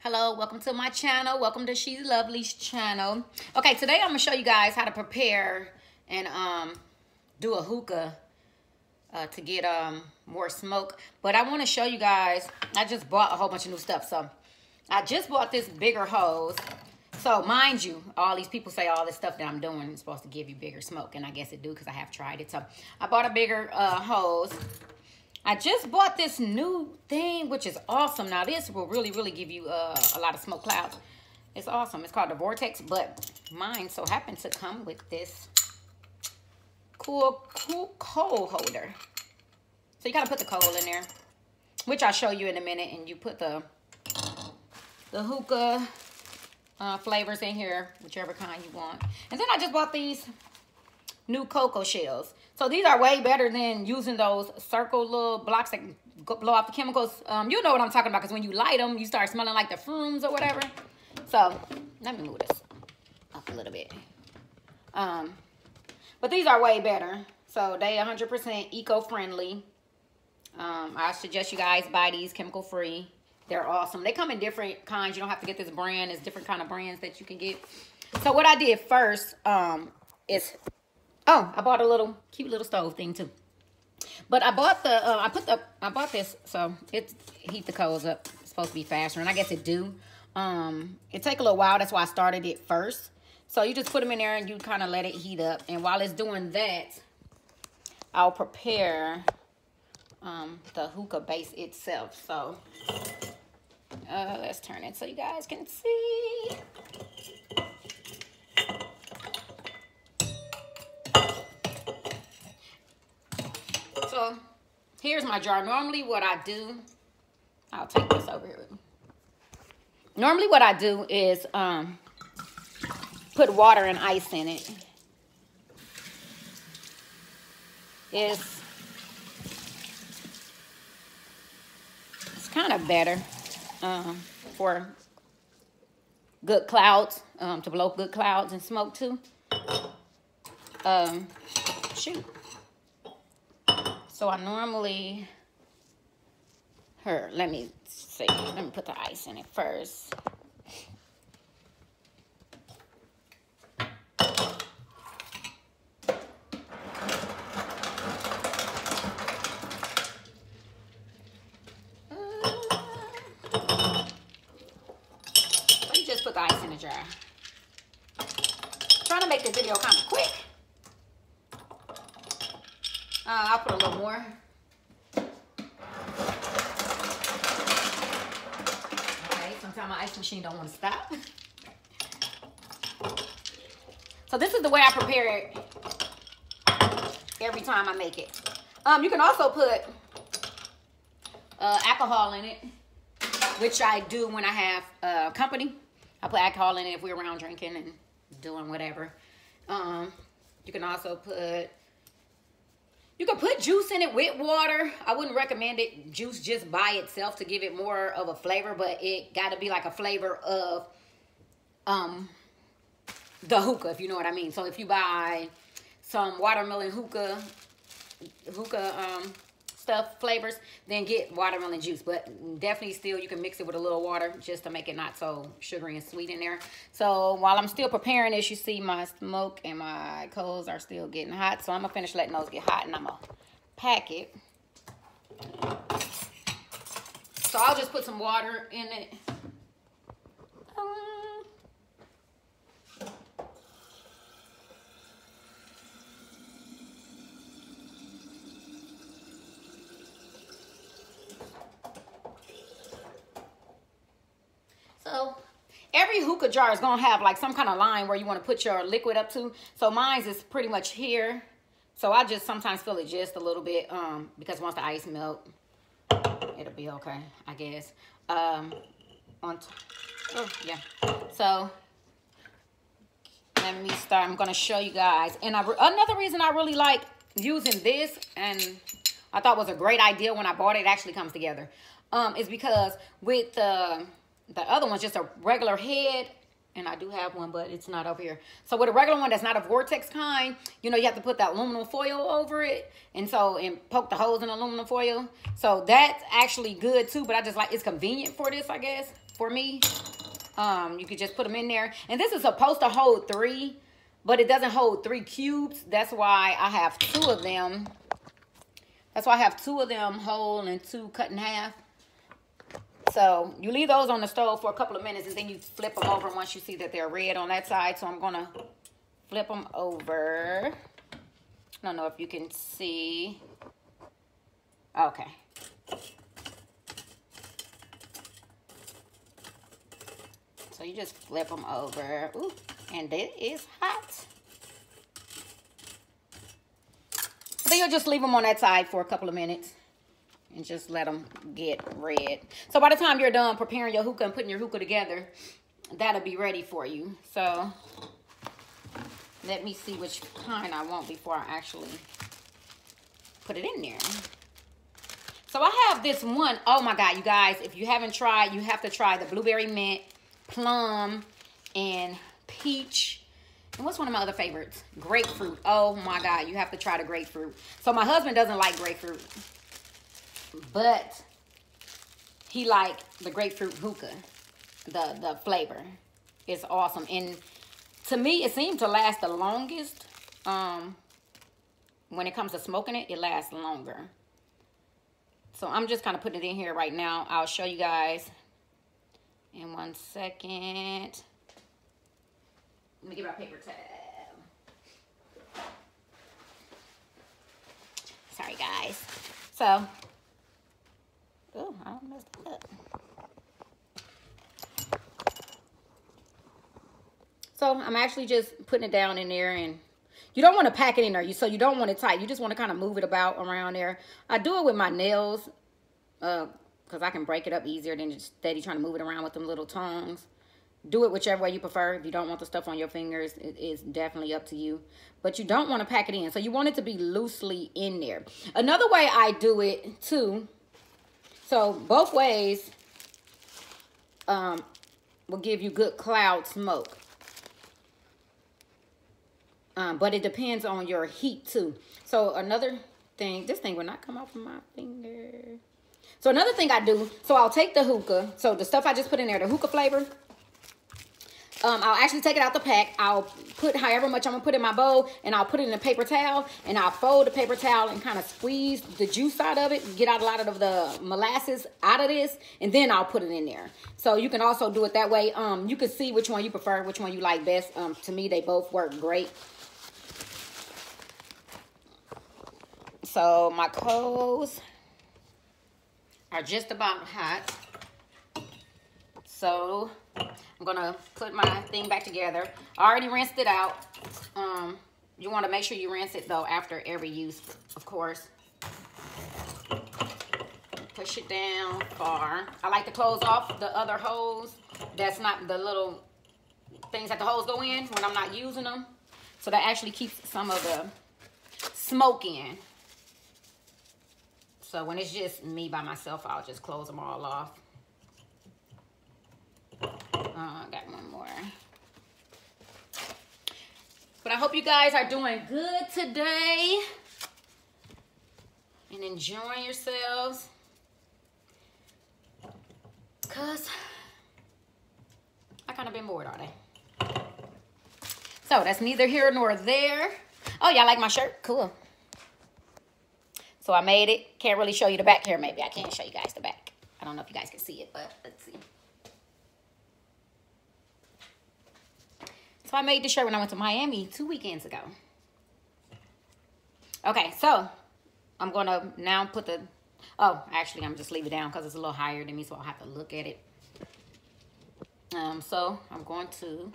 Hello, welcome to my channel. Welcome to She's Lovely's channel. Okay, today I'm gonna show you guys how to prepare and do a hookah to get more smoke. But I want to show you guys, I just bought a whole bunch of new stuff. So I just bought this bigger hose. So mind you, all these people say all this stuff that I'm doing is supposed to give you bigger smoke, and I guess it do because I have tried it. So I bought a bigger hose. I just bought this new thing, which is awesome. Now, this will really, really give you a lot of smoke clouds. It's awesome. It's called the Vortex, but mine so happens to come with this cool coal holder. So you got to put the coal in there, which I'll show you in a minute, and you put the hookah flavors in here, whichever kind you want. And then I just bought these new cocoa shells. So these are way better than using those circle little blocks that blow off the chemicals. You know what I'm talking about, because when you light them, you start smelling like the fumes or whatever. So let me move this up a little bit. But these are way better. So they 100% eco-friendly. I suggest you guys buy these chemical-free. They're awesome. They come in different kinds. You don't have to get this brand. There's different kind of brands that you can get. So what I did first is... Oh, I bought a little cute little stove thing too. But I bought the I bought this so it heat the coals up. It's supposed to be faster, and I guess it do. It take a little while. That's why I started it first. So you just put them in there and you kind of let it heat up. And while it's doing that, I'll prepare the hookah base itself. So let's turn it so you guys can see. So here's my jar. Normally what I do, I'll take this over here with me. Normally what I do is put water and ice in it. It's kind of better for good clouds, to blow good clouds and smoke too. Shoot. So I normally, let me see, let me put the ice in it first. So you just put the ice in the jar. Trying to make this video kind of quick. I'll put a little more. Okay, sometimes my ice machine don't want to stop. So this is the way I prepare it every time I make it. You can also put alcohol in it, which I do when I have company. I put alcohol in it if we're around drinking and doing whatever. You can also put... You can put juice in it with water. I wouldn't recommend it juice just by itself to give it more of a flavor, but it got to be like a flavor of the hookah, if you know what I mean. So if you buy some watermelon hookah stuff flavors, then get watermelon juice. But definitely still you can mix it with a little water just to make it not so sugary and sweet in there. So while I'm still preparing this, you see my smoke and my coals are still getting hot. So I'm gonna finish letting those get hot, and I'm gonna pack it. So I'll just put some water in it. So every hookah jar is gonna have like some kind of line where you want to put your liquid up to. So mine's is pretty much here. So I just sometimes fill it just a little bit because once the ice melt, it'll be okay, I guess. So let me start. I'm gonna show you guys. And another reason I really like using this, and I thought was a great idea when I bought it, actually comes together, is because with the other one's just a regular head. And I do have one, but it's not over here. So with a regular one that's not a vortex kind, you know, you have to put that aluminum foil over it. And poke the holes in aluminum foil. So that's actually good too, but I just like, it's convenient for this, I guess, for me. You could just put them in there. And this is supposed to hold 3, but it doesn't hold 3 cubes. That's why I have 2 of them. That's why I have 2 of them whole and 2 cut in half. So you leave those on the stove for a couple of minutes and then you flip them over once you see that they're red on that side. So I'm going to flip them over. I don't know if you can see. Okay. So you just flip them over. Ooh, and it is hot. So you'll just leave them on that side for a couple of minutes. And just let them get red. So by the time you're done preparing your hookah and putting your hookah together, that'll be ready for you. So let me see which kind I want before I actually put it in there. So I have this one. Oh my God, you guys, if you haven't tried, you have to try the blueberry mint, plum, and peach. And what's one of my other favorites? Grapefruit. Oh my God, you have to try the grapefruit. So my husband doesn't like grapefruit, but he liked the grapefruit hookah. The flavor is awesome. And to me, it seemed to last the longest. When it comes to smoking it, it lasts longer. So I'm just kind of putting it in here right now. I'll show you guys in 1 second. Let me get my paper towel. Sorry, guys. So, oh, I messed it up. So I'm actually just putting it down in there, and you don't want to pack it in there. So you don't want it tight. You just want to kind of move it about around there. I do it with my nails because I can break it up easier than just steady trying to move it around with them little tongs. Do it whichever way you prefer. If you don't want the stuff on your fingers, it is definitely up to you. But you don't want to pack it in. So you want it to be loosely in there. Another way I do it too, so both ways will give you good cloud smoke. But it depends on your heat too. So another thing, this thing will not come off of my finger. So another thing I do, so I'll take the hookah, so the stuff I just put in there, the hookah flavor, I'll actually take it out the pack. I'll put however much I'm gonna put in my bowl, and I'll put it in a paper towel, and I'll fold the paper towel and kind of squeeze the juice out of it, get out a lot of the molasses out of this, and then I'll put it in there. So you can also do it that way. You can see which one you prefer, which one you like best. To me, they both work great. So my coals are just about hot. So I'm gonna put my thing back together. I already rinsed it out. You want to make sure you rinse it though after every use, of course. Push it down far. I like to close off the other hose. That's not the little things that the hose go in when I'm not using them. So that actually keeps some of the smoke in. So when it's just me by myself, I'll just close them all off. I got one more. But I hope you guys are doing good today and enjoying yourselves. Because I kind of been bored all day. So that's neither here nor there. Oh, y'all like my shirt? Cool. So I made it. Can't really show you the back here. Maybe I can't show you guys the back. I don't know if you guys can see it, but let's see. So I made this shirt when I went to Miami 2 weekends ago. Okay, so I'm going to now put the... Oh, actually, I'm just leave it down because it's a little higher than me, so I'll have to look at it. So I'm going to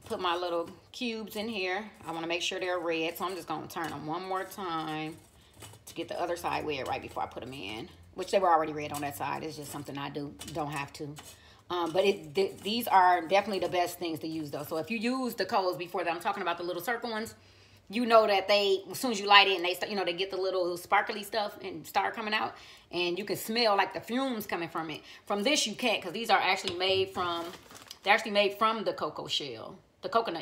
put my little cubes in here. I want to make sure they're red, so I'm just going to turn them one more time to get the other side red right before I put them in, which they were already red on that side. It's just something I don't have to. But these are definitely the best things to use though. So if you use the coals before that, I'm talking about the little circle ones, you know that as soon as you light it and they start, you know, they get the little sparkly stuff and start coming out, and you can smell like the fumes coming from it. From this you can't, because these are actually made from, they're actually made from the coconut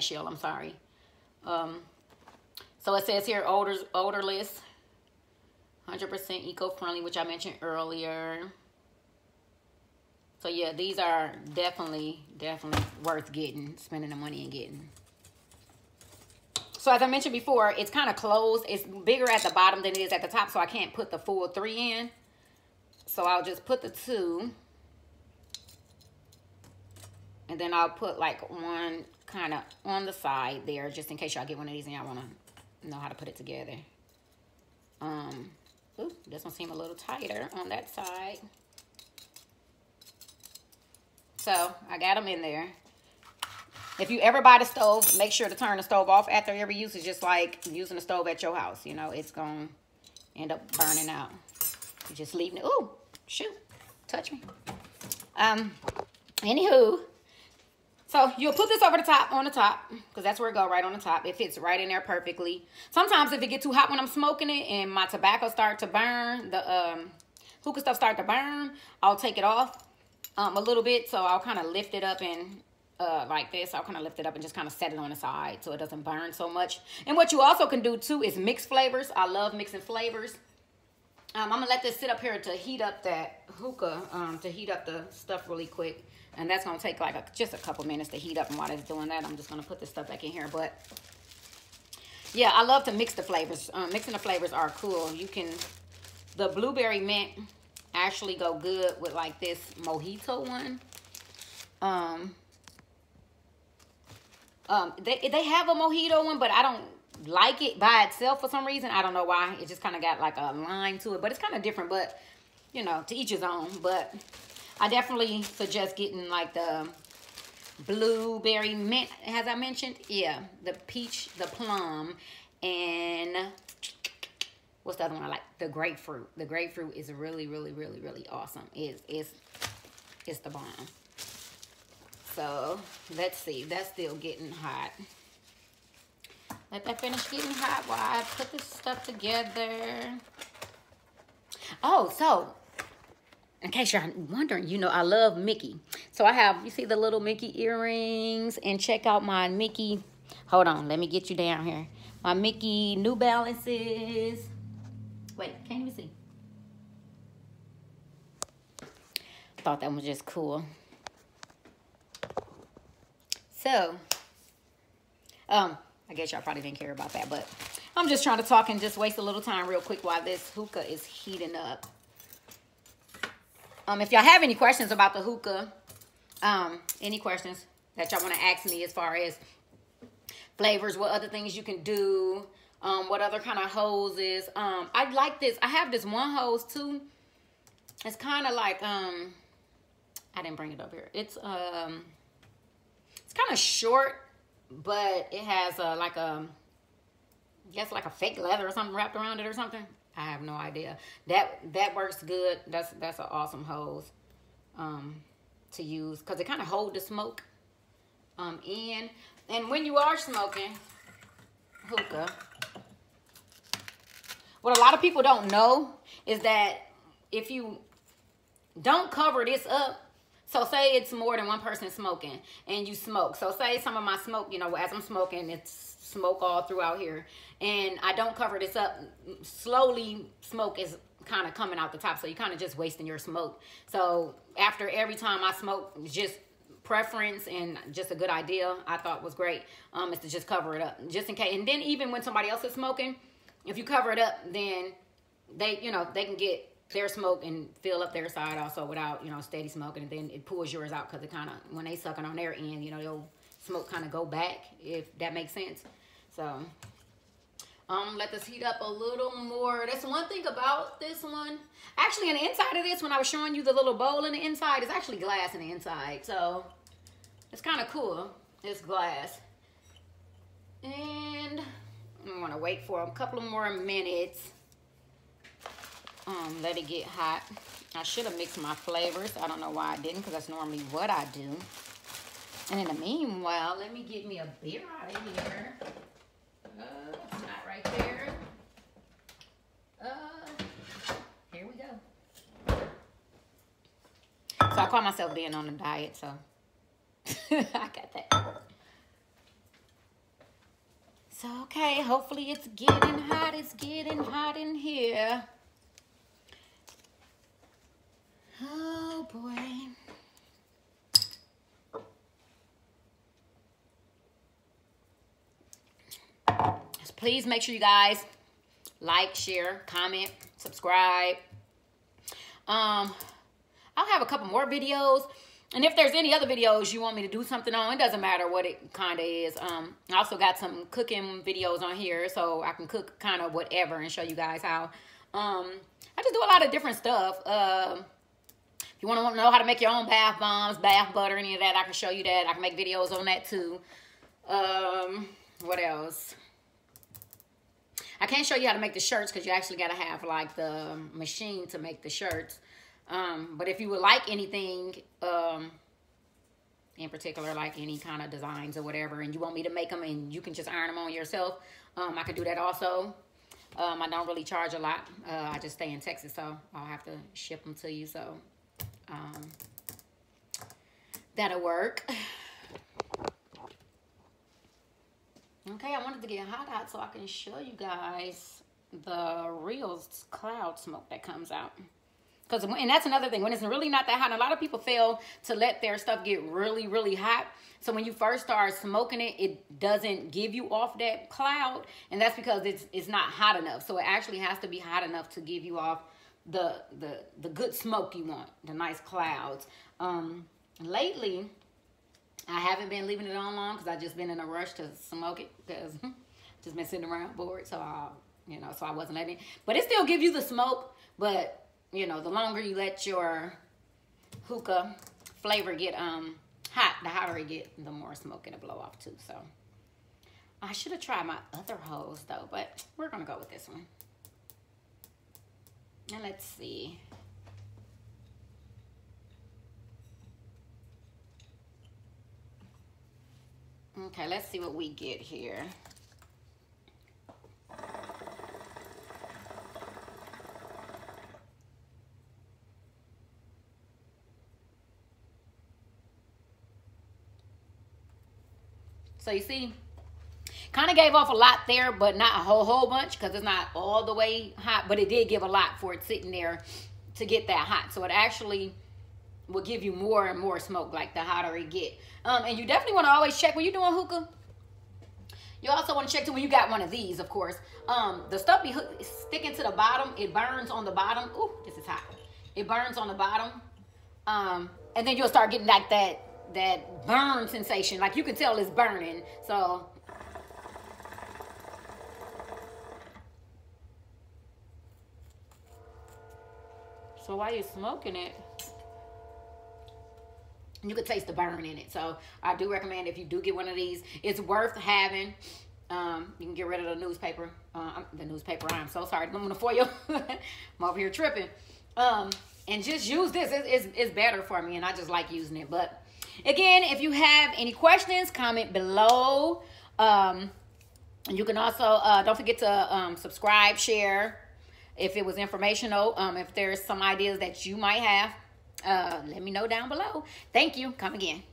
shell, I'm sorry. So it says here odorless, 100% eco-friendly, which I mentioned earlier. So yeah, these are definitely worth spending the money and getting. So as I mentioned before, it's kind of closed. It's bigger at the bottom than it is at the top, so I can't put the full 3 in. So I'll just put the 2. And then I'll put like one kind of on the side there, just in case y'all get one of these and y'all want to know how to put it together. Ooh, this one seems a little tighter on that side. So I got them in there. If you ever buy the stove, make sure to turn the stove off after every use. It's just like using the stove at your house. You know, it's going to end up burning out. You're just leaving it. Ooh, shoot. Touch me. Anywho. So you'll put this over the top, on the top, because that's where it go, right on the top. It fits right in there perfectly. Sometimes if it get too hot when I'm smoking it and my tobacco start to burn, the hookah stuff start to burn, I'll take it off a little bit. So I'll kind of lift it up and like this. I'll kind of lift it up and just kind of set it on the side so it doesn't burn so much. And what you also can do too is mix flavors. I love mixing flavors. I'm going to let this sit up here to heat up that hookah, to heat up the stuff really quick. And that's going to take like just a couple minutes to heat up. And while it's doing that, I'm just going to put this stuff back in here. But yeah, I love to mix the flavors. Mixing the flavors are cool. You can, the blueberry mint actually go good with like this mojito one. They have a mojito one, but I don't like it by itself for some reason. I don't know why. It just kind of got like a lime to it, but it's kind of different. But you know, to each his own. But I definitely suggest getting like the blueberry mint, as I mentioned. Yeah, the peach, the plum, and what's the other one I like? The grapefruit. The grapefruit is really, really, really, really awesome. It's the bomb. So let's see. That's still getting hot. Let that finish getting hot while I put this stuff together. Oh, so in case you're wondering, you know, I love Mickey. So I have, you see the little Mickey earrings, and check out my Mickey. Hold on, let me get you down here. My Mickey New Balances. Wait, can't even see. Thought that was just cool. So, I guess y'all probably didn't care about that, but I'm just trying to talk and just waste a little time real quick while this hookah is heating up. If y'all have any questions about the hookah, any questions that y'all want to ask me as far as flavors, what other things you can do, what other kind of hoses. I like this. I have this one hose too. It's kind of like, I didn't bring it up here. It's kind of short, but it has like a, I guess like a fake leather or something wrapped around it or something. I have no idea. That works good. That's an awesome hose to use because it kind of hold the smoke in. And when you are smoking hookah, what a lot of people don't know is that if you don't cover this up, so say it's more than one person smoking and you smoke. So say some of my smoke, you know, as I'm smoking, it's smoke all throughout here. And I don't cover this up. Slowly, smoke is kind of coming out the top. So you're kind of just wasting your smoke. So after every time I smoke, just preference and just a good idea I thought was great is to just cover it up. Just in case. And then even when somebody else is smoking, if you cover it up, then they, you know, they can get their smoke and fill up their side also without, you know, steady smoking. And then it pulls yours out because it kind of, when they sucking on their end, you know, your smoke kind of go back, if that makes sense. So, let this heat up a little more. That's one thing about this one. Actually, on the inside of this, when I was showing you the little bowl in the inside, it's actually glass in the inside. So, it's kind of cool. It's glass. And I'm going to wait for a couple of more minutes. Let it get hot. I should have mixed my flavors. I don't know why I didn't, because that's normally what I do. And in the meanwhile, let me get me a beer out of here. right there. Here we go. So I call myself being on a diet, so I got that. So, okay, hopefully it's getting hot. It's getting hot in here. Oh, boy. So please make sure you guys like, share, comment, subscribe. I'll have a couple more videos. And if there's any other videos you want me to do something on, it doesn't matter what it kind of is. I also got some cooking videos on here, so I can cook kind of whatever and show you guys how. I just do a lot of different stuff. If you want to know how to make your own bath bombs, bath butter, any of that, I can show you that. I can make videos on that too. What else? I can't show you how to make the shirts because you actually got to have like the machine to make the shirts. But if you would like anything, in particular, like any kind of designs or whatever, and you want me to make them and you can just iron them on yourself, I can do that also. I don't really charge a lot. I just stay in Texas, so I'll have to ship them to you. So, that'll work. Okay, I wanted to get hot so I can show you guys the real cloud smoke that comes out. And that's another thing, when it's really not that hot, a lot of people fail to let their stuff get really, really hot. So when you first start smoking it, it doesn't give you off that cloud. And that's because it's not hot enough. So it actually has to be hot enough to give you off the good smoke you want, the nice clouds. Lately, I haven't been leaving it on long because I've just been in a rush to smoke it because just been sitting around bored. So, so I wasn't letting it. But it still gives you the smoke, but the longer you let your hookah flavor get hot, the hotter it get, the more smoke it'll blow off too. So I should have tried my other hose though, but we're gonna go with this one. And let's see. Okay, let's see what we get here. So you see, kind of gave off a lot there, but not a whole bunch because it's not all the way hot, but it did give a lot for it sitting there to get that hot. So it actually will give you more and more smoke like the hotter it get. And you definitely want to always check when you're doing hookah. You also want to check too when you got one of these, of course. The stuff be sticking to the bottom. It burns on the bottom. Ooh, this is hot. It burns on the bottom. And then you'll start getting like that burn sensation. Like you can tell it's burning. So while you're smoking it, you can taste the burn in it. So I do recommend if you do get one of these, it's worth having. You can get rid of the newspaper. I'm so sorry. Aluminum foil. I'm over here tripping. And just use this. It's better for me, and I just like using it. But again, if you have any questions, comment below. You can also don't forget to subscribe, share if it was informational. If there's some ideas that you might have, let me know down below. Thank you. Come again.